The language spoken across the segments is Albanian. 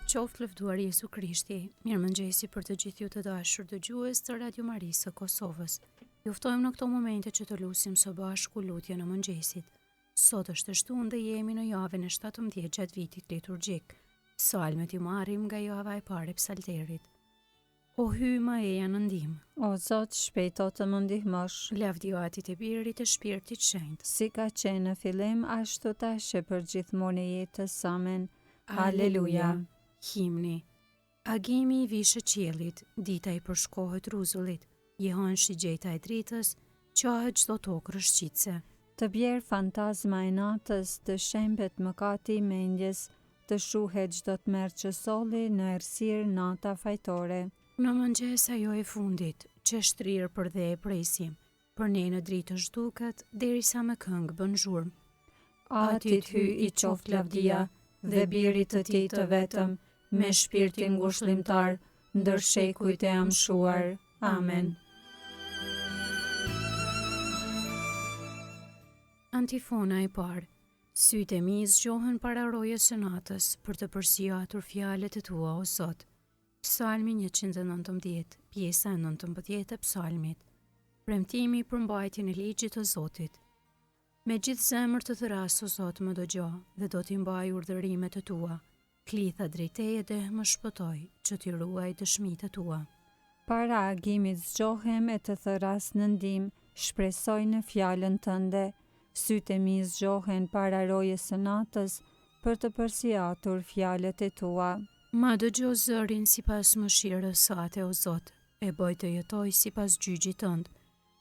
Qoftë lëvduar Jesu Krishti, mirëmëngjesi për të gjithë ju të dashur dëgjues të Radio Marisë së Kosovës. Ju ftojmë në këto momente që të lutim së bashku lutje në mëngjesit. Sot është shtunë dhe jemi në javën e 17 gjatë vitit liturgjik. Psalmet i marrim nga java e parë e psalterit. O hyj ma eja në ndihmë. O Zot, shpejto të më ndihmosh. Lavdi Atit e Birit e Shpirtit Shenjtë. Si ka qenë në fillim, ashtu tash e për gjithmonë e jetës. Amen. Haleluja. Himni. Agimi i vishë qiellit, dita i përshkohet ruzullit, jehon shigjeta e dritës, qahet çdo tokë rëshqitse. Të bjerë fantazma e natës, të shembet mëkati i mendjes, të shuhet çdo të merë qësolli në errësirë nata fajtore. Në mëngjes ajo e fundit, që shtrirë për dhe e presim, për ne në dritë zhduket, derisa me këngë bën zhurmë. Atit hy i qoft lavdia, dhe birit të tij të vetëm, me shpirtin ngushëllimtar, ndër shekujt e amshuar. Amen. Antifona e parë. Sytë e mi zgjohen para rojës së natës për të përsjatur fjalët e tua, o Zot. Psalmi 119, pjesa 19 e psalmit. Premtimi për mbajtjen e ligjit të Zotit. Me gjithë zemër të thëras, o Zot, më dëgjo, dhe do t'i mbaj urdhërimet e tua. Klitha drejteje dhe më shpëtoj, që t'i ruaj dëshmitë e tua. Para agimit zgjohem e të thëras në ndim, shpresoj në fjalën tënde. Sytë e mi zgjohen para rojës së natës, për të përsjatur fjalët e tua. Ma dëgjo zërin sipas mëshirës sate, o Zot, e bëj të jetoj sipas gjyqit tënd.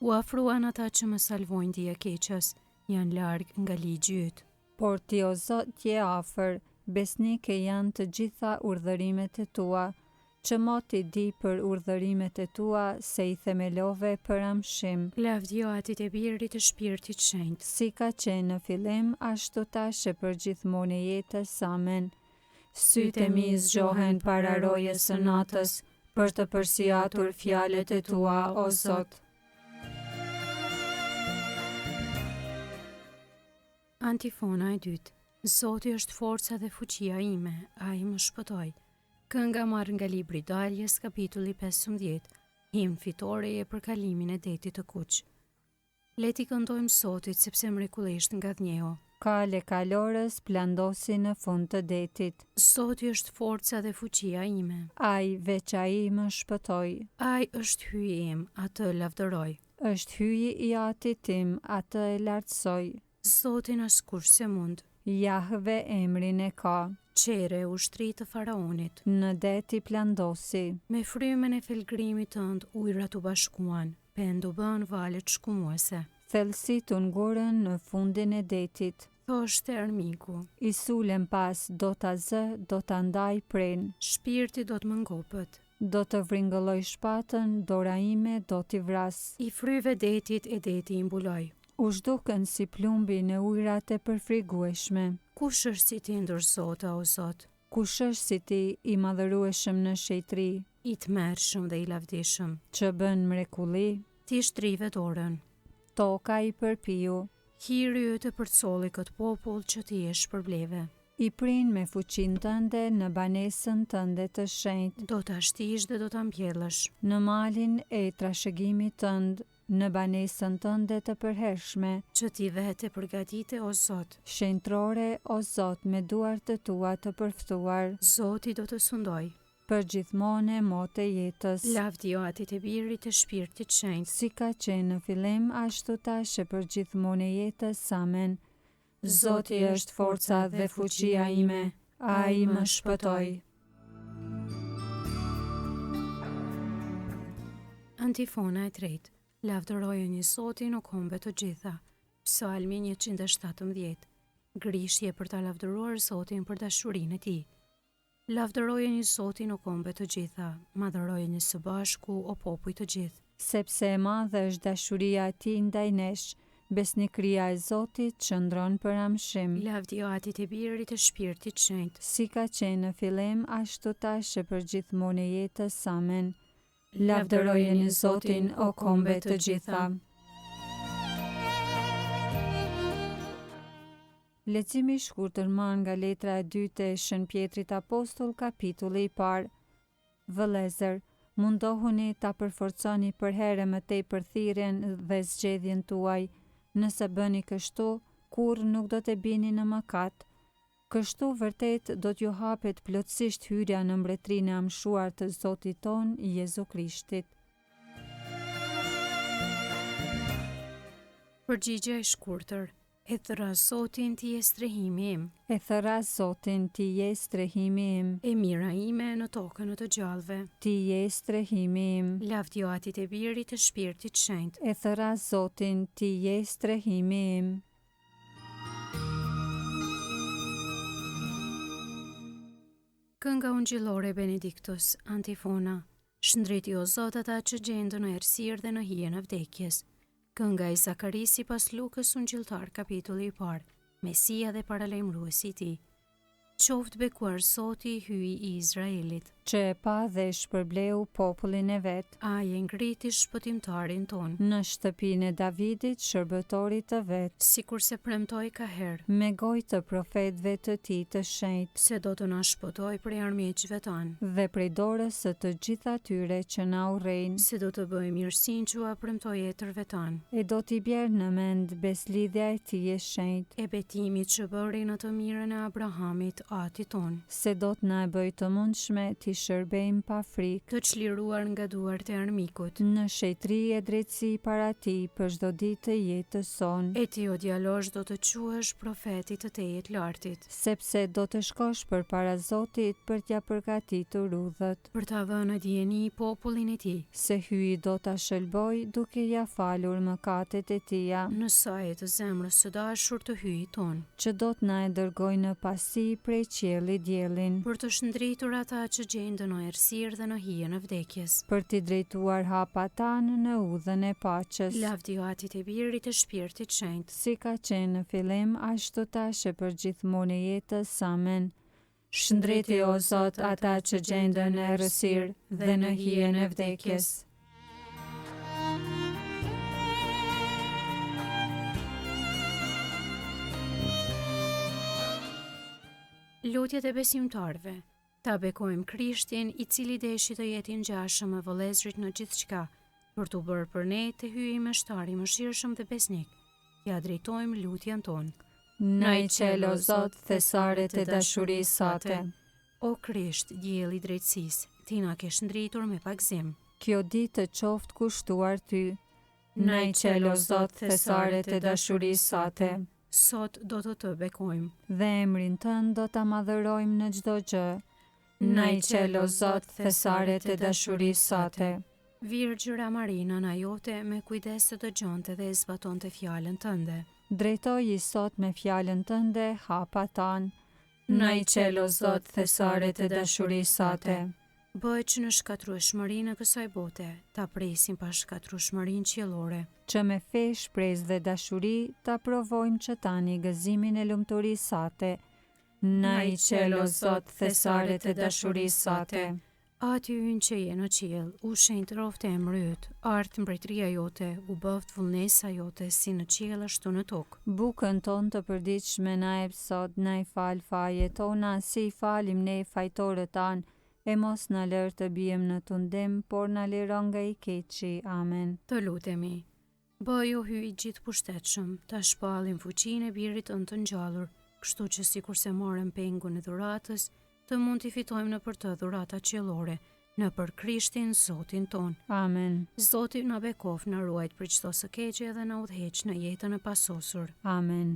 U afruan ata që më salvojnë dia keqës, janë larg nga ligji yt. Por ti, o Zot, je afër, besnike janë të gjitha urdhërimet e tua, që moti di për urdhërimet e tua, se i themelove për amshim. Lavdi Atit e Birit e Shpirtit Shenjtë. Si ka qenë në fillim, ashtu tash e për gjithmonë e jetës. Amen. Sytë e mi zgjohen para rojës së natës, për të përsjatur fjalët e tua, o Zot. Antifona e dytë. Zoti është forca dhe fuqia ime, ai më shpëtoi. Kënga marrë nga libri Daljes, kapitulli 15, himn fitore e për kalimin e detit të Kuq. Le t'i këndojmë Zotit sepse mrekullisht nga dhënjeu. Kale kalorës plandosi në fund të detit. Zoti është forca dhe fuqia ime. Ai veç ai më shpëtoi. Ai është hyji im, atë lavdëroj. Është hyji i Atit tim, atë e lartësoj. Zotin askush se mund. Jahve emrin e ka. Qere ushtri të faraonit. Në det i plandosi. Me frymen e felgrimit tënd ujrat u bashkuan, pendu bën valet shkumuese. Thellësit u ngurën në fundin e detit. Thoshte armiku. I sulem pas, do ta zë, do ta ndaj pren. Shpirti do të më ngopët. Do të vringëlloj shpatën, dora ime do t'i vras. I fryve detit e deti i mbuloj. U zhdukën si plumbi në ujrat e përfrigueshme. Kush është si ti ndër Zota, o Zot? Kush është si ti i madhërueshëm në shejtri, I tmerrshëm dhe i lavdishëm, që bën mrekulli, ti shtrive dorën. toka i përpiu, Hiri yt e përcolli këtë popull që ti je shpërbleve. i prin me fuqinë tënde në banesën tënde të shenjtë, Do ta shtish dhe do ta mbjellësh. në malin e trashëgimit tënd, në banesën tënde të përhershme, Që ti vete përgatite, o Zot. shenjtrore, o Zot, me duart e tua të përftuar, Zoti do të sundoj. për gjithmonë motë e jetës. Lavdi Atit e Birit e Shpirtit Shenjtë. Si ka qenë në fillim, ashtu tash e për gjithmonë e jetës. Amen. Zoti është forca dhe fuqia ime, ai më shpëtoi. Antifona e tretë. Lavdërojeni Zotin o kombe të gjitha. Psalmi 117. Grishje për ta lavdëruar Zotin për dashurinë e tij. Lavdërojeni Zotin o kombe të gjitha, madhërojeni së bashku o popuj të gjithë. Sepse e madhe është dashuria e tij ndaj nesh, besnikëria e Zotit qëndron për amshim. Lavdi Atit e Birit e Shpirtit Shenjtë. Si ka qenë në fillim, ashtu tash e për gjithmonë e jetës. Amen. Lavdërojeni Zotin o kombe të gjitha. Leximi i shkurtër marrë nga letra e dytë e Shën Pjetrit Apostull, kapitulli i parë. Vëllezër, mundohuni ta përforconi për herë më tepër thirrjen dhe zgjedhjen tuaj. Nëse bëni kështu, kurrë nuk do të bini në mëkat. Kështu vërtet do t'ju hapet plotësisht hyrja në mbretërinë e amshuar të Zotit ton Jezu Krishtit. Përgjigje e shkurtër. E thëra Zotin ti je strehimi im, E thëra Zotin, ti je strehimi im, e mira ime në tokën e të gjallëve. ti je strehimi im. Lavdjatit e birit të shpirtit shenjtë. E thëra Zotin, ti je strehimi im. Kënga ungjillore Benediktus, antifona. Shëndriti o Zot ata që gjendën në errësirë dhe në hijen e vdekjes. Kënga e Zakarisi pas Lukës ungjilltar kapitulli i parë. Mesia dhe paralajmëruesi i tij. Qoftë bekuar Zoti i hyj i Izraelit. Që e pa dhe shpërbleu popullin e vet. Ai e ngriti shpëtimtarin ton. Në shtëpinë e Davidit, shërbëtorit të vet. Sikur se premtoi ka herë, Me gojë të profetëve të tij të shenjtë. se do të na shpëtoj prej armiqve tanë, Dhe prej dorës së të gjithë atyre që na urrejnë. se do të bëjë mirësinë që ua premtoi etërve tanë, E do t'i bjerë në mend beslidhja e tij e shenjtë. e betimit që bëri në të mirën e Abrahamit, ati ton, Se do t'na e bëj të mundshme t'i shërbejmë pa frikë. të çliruar nga duart e armikut. Në shetri e drejtësi para ti për çdo ditë të jetës sonë. E ti o djalosh do të quhesh profetit të Tejit lartit, Sepse do të shkosh përpara Zotit për t'ja përgatitur rrugët. për ta vënë në dijeni popullin e tij, Se hyi do ta shëlboj duke ja falur mëkatet e tia, në saje të zemrës së dashur të hyjit ton, që do t'na e dërgoj në pasi prej qiellit diellin, për të shndritur ata që gjendën në errësirë dhe në hijen e vdekjes. për t'i drejtuar hapa tanë në udhën e paqes. Lavdjatit e birit të shpirtit shenjtë. Si ka qenë në fillim, ashtu tash e për gjithmonë e jetës. Amen. Shëndriti o Zot ata që gjendën në errësirë dhe në hijen e vdekjes. Lutjet e besimtarve. Ta bekojmë Krishtin i cili deshi të jetë i ngjashëm me vëllezërit në gjithçka, për t'u bërë për ne të hyjë mështar i mëshirshëm dhe besnik. Ja drejtojmë lutjen tonë. Na i qelo Zot thesaret e dashurisë sate. O Krisht, dielli i drejtësisë, ti na ke shndritur me pagzim. Kjo ditë të qoftë kushtuar ty. Na i qelo Zot thesaret e dashurisë sate. Sot do të bekojmë. Dhe emrin tënd do ta madhërojmë në çdo gjë. Na i qelo Zot thesaret e dashurisë sate. Virgjëra Marina na jote me kujdes të dëgjonte dhe e zbatonte fjalën tënde. Drejtoji sot me fjalën tënde hapa tanë. Na i qelo Zot thesaret e dashurisë sate. Bëj që në shkatrueshmërinë e kësaj bote, ta presim pa shkatrueshmërinë qiellore. Që me fe, shpresë dhe dashuri ta provojmë që tani gëzimin e lumturisë sate. Na i qelo Zot thesaret e dashurisë sate. Ati ynë që je në qiell, u shenjtë roftë emri yt, art mbretëria jote, u bëft vullnesa jote si në qiell ashtu në tokë. Bukën tonë të përditshme na jep sot, na i fal fajet tona si i falim ne fajtorët tanë, e mos na lër të bijem në tundim, por na liron nga i keqi. Amen. Të lutemi. Bëj o hyj gjithë pushtetshëm, ta shpallim fuqinë e birit të ngjallur, kështu që sikur se morëm pengun e dhuratës, të mund t'i fitojmë në për të dhurata qiellore, në për Krishtin Zotin ton. Amen. Zoti na bekof, na ruajt për çdo së keqe dhe na udhëheq në jetën e pasosur. Amen.